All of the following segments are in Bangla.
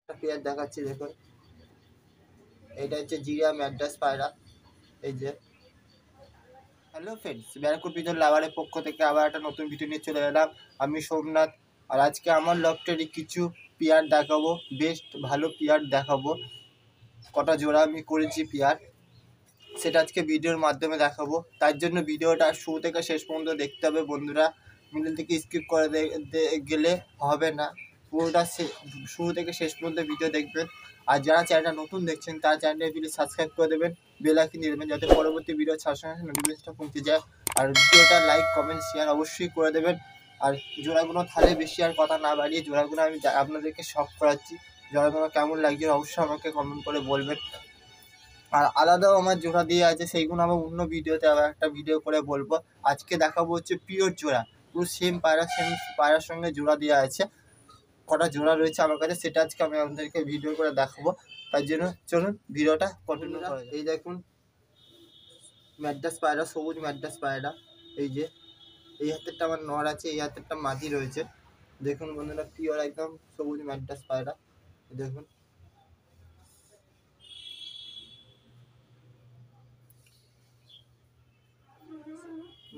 একটা পেয়ার দেখাচ্ছি দেখুন, এটা হচ্ছে জিরা ম্যাড্রাস পায়রা। এই যে হ্যালো ফ্রেন্ডস, ব্যারাকুড পিজন লাভারের পক্ষ থেকে আবার একটা নতুন ভিডিও নিয়ে চলে এলাম। আমি সোমনাথ, আর আজকে আমার লফটেরই কিছু পেয়ার দেখাবো, বেস্ট ভালো পেয়ার দেখাবো। কটা জোড়া আমি করেছি পেয়ার, সেটা আজকে ভিডিওর মাধ্যমে দেখাবো। তার জন্য ভিডিওটা শুরু থেকে শেষ পর্যন্ত দেখতে হবে বন্ধুরা, মিডল থেকে স্কিপ করে গেলে হবে না। পুরোটা শুরু থেকে শেষ পর্যন্ত ভিডিও দেখবেন। আর যারা চ্যানেলটা নতুন দেখছেন তারা চ্যানেলটা প্লিজ সাবস্ক্রাইব করে দেবেন, বেল আইকন দিয়ে দেবেন, যাতে পরবর্তী ভিডিও ছাড়ার সঙ্গে নোটিফিকেশনটা পৌঁছে যায়। আর ভিডিওটা লাইক কমেন্ট শেয়ার অবশ্যই করে দেবেন। আর জোড়াগুলো থালে বেশি আর কথা না বাড়িয়ে জোড়াগুলো আমি আপনাদেরকে শখ করাচ্ছি। জোড়াগুলো কেমন লাগছে অবশ্যই আমাকে কমেন্ট করে বলবেন। আর আলাদাও আমার জোড়া দিয়ে আছে, সেইগুলো আমার অন্য ভিডিওতে আবার একটা ভিডিও করে বলবো। আজকে দেখাবো হচ্ছে পিওর জোড়া, পুরো সেম পায়রার সঙ্গে জোড়া দেওয়া আছে। কটা জোড়া রয়েছে আমার কাছে সেটা আজকে আমি আপনাদেরকে ভিডিও করে দেখাবো। তার জন্য চলুন ভিডিওটা কন্টিনিউ করা যায়। এই দেখুন ম্যাড্রাস পায়রা, সবুজ ম্যাড্রাস পায়রা। এই যে এই হাতেরটা আমার নর আছে, এই হাতেরটা মাদি রয়েছে। দেখুন বন্ধুরা, পিওর একদম সবুজ ম্যাড্রাস পায়রা। দেখুন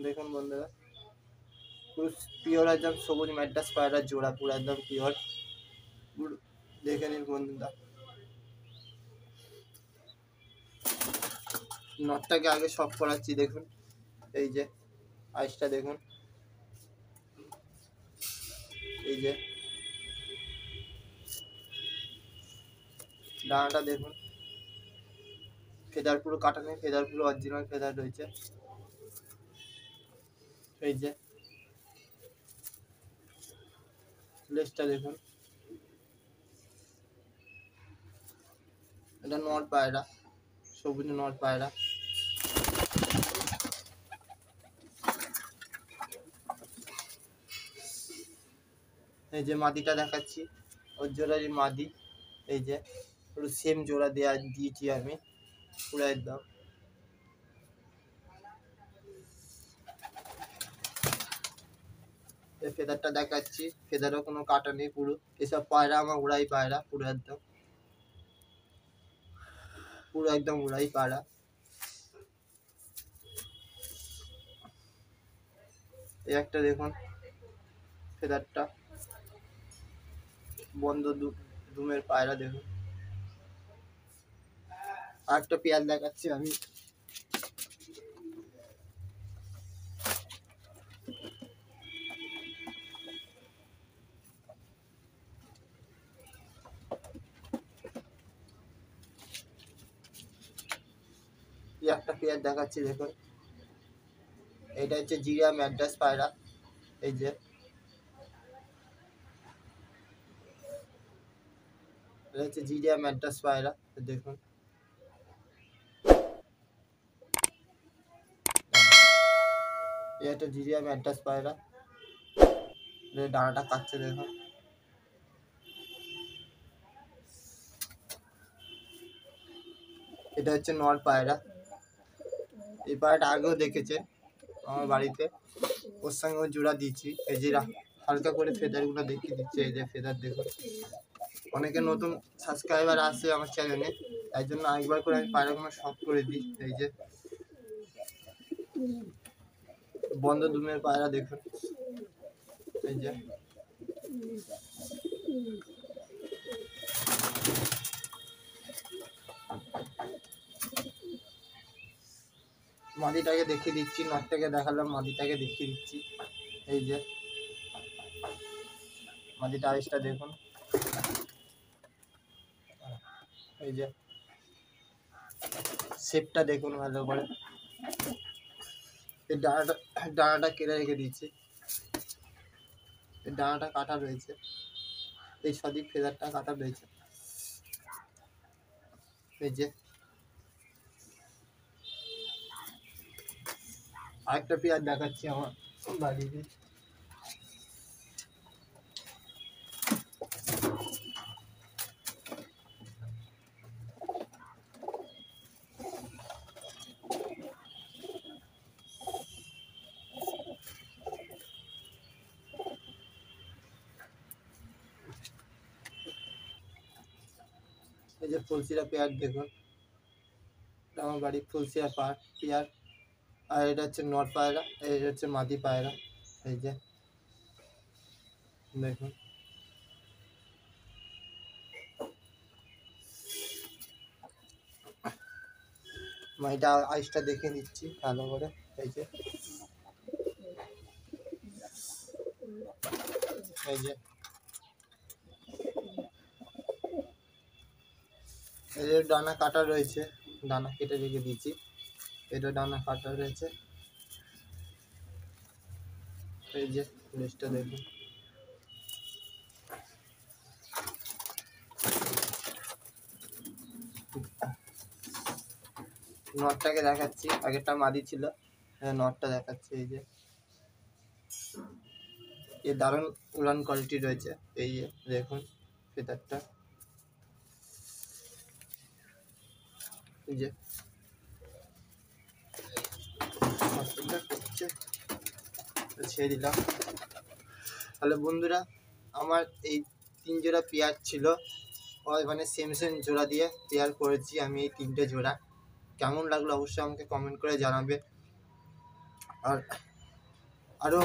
দেখুন বন্ধুরা, পুরো পিওর একদম সবুজ ম্যাড্রাস পায়রার জোড়া, পুরো একদম পিওর। দেখে নিন বন্ধুরা, নটটাকে আগে শক করাচ্ছি। দেখুন এই যে আইসটা দেখুন, এই যে ডানাটা দেখুন, ফেদার পুরো কাটা নেই, ফেদার পুরো অরিজিনাল ফেদার রয়েছে। এই যে লেজটা দেখুন, এটা নট পায়রা, সবুজ নট পায়রা। এই যে মাদিটা দেখাচ্ছি, ওর জোড়ারই মাদি। এই যে পুরো সেম জোড়া দিয়েছি আমি, পুরো একদম। এই ফেদারটা দেখাচ্ছি, ফেদারও কোনো কাটা নেই, পুরো এসব পায়রা আমার উড়াই পায়রা, পুরো একদম উড়াই পায়রা। এই একটা দেখুন ফেদারটা, বন্ধ দুমের পায়রা দেখুন। আর একটা পেয়ার দেখাচ্ছি আমি, একটা পেয়ার দেখাচ্ছি দেখুন, এটা হচ্ছে জিরা ম্যাড্রাস পায়রা। এই যে এটা হচ্ছে জিরা ম্যাড্রাস পায়রা, দেখুন এটা একটা জিরিয়া ম্যাড্রাস পায়রা। ডানাটা কাটছে দেখুন। এটা হচ্ছে নর পায়রা, এই পায়রাটা আগেও দেখেছে আমার বাড়িতে, ওর সঙ্গে ও জোড়া দিচ্ছি। এই যে হালকা করে ফেদারগুলো দেখিয়ে দিচ্ছে, এই যে ফেদার দেখুন। অনেকে নতুন সাবস্ক্রাইবার আসে আমার চ্যানেলে, তাই জন্য আরেকবার করে আমি পায়রাগুলো শখ করে দিই। এই যে বন্ধ দুমের পায়রা দেখুন। এই যে মাদিটাকে দেখিয়ে দিচ্ছি, নটটাকে দেখালাম, মাদিটাকে দেখিয়ে দিচ্ছি। এই যে মাদিটা আইসটা দেখুন। এই যে শেপটা দেখুন ভালো করে। এই ডানাটা কেটে রেখে দিচ্ছি, এই ডানাটা কাটা রয়েছে, এই সঠিক ফেদারটা কাটা রয়েছে। এই যে আরেকটা পেয়ার দেখাচ্ছি আমার বাড়িতে। এই যে ফুলশিরা পেয়ার দেখুন, আমার বাড়ি ফুলশিরা পেয়ার। আর এটা হচ্ছে নর পায়রা, এটা হচ্ছে মাদি পায়রা। এই যে দেখুন, এটা আইসটা দেখে দিচ্ছি ভালো করে। এই যে এই যে এদের ডানা কাটা রয়েছে, ডানা কেটে রেখে দিয়েছি। এটা ডানা কাটা রয়েছে। এই যে লেজটা দেখুন, নটটাকে দেখাচ্ছি, আগেরটা মাদি ছিল, নটটা দেখাচ্ছি। এই যে এ দারুণ উড়ান কোয়ালিটি রয়েছে। এই যে দেখুন ফেদারটা, এই যে ছেড়ে দিলাম। তাহলে বন্ধুরা, আমার এই 3 জোড়া পেয়ার ছিল, মানে সেম জোড়া দিয়ে পেয়ার করেছি আমি এই 3টে জোড়া। কেমন লাগলো অবশ্যই আমাকে কমেন্ট করে জানাবে। আর আরও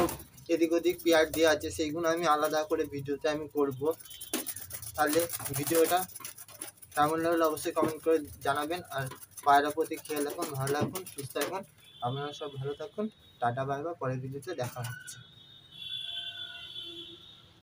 এদিক ওদিক পেয়ার দিয়ে আছে, সেইগুলো আমি আলাদা করে ভিডিওতে আমি করব। তাহলে ভিডিওটা কেমন লাগলো অবশ্যই কমেন্ট করে জানাবেন। আর পায়রা প্রতি খেয়াল রাখুন, ভালো রাখুন, সুস্থ থাকুন। আপনারা সব ভালো থাকুন। Tata, bye bye. পরের ভিডিওতে দেখা হচ্ছে।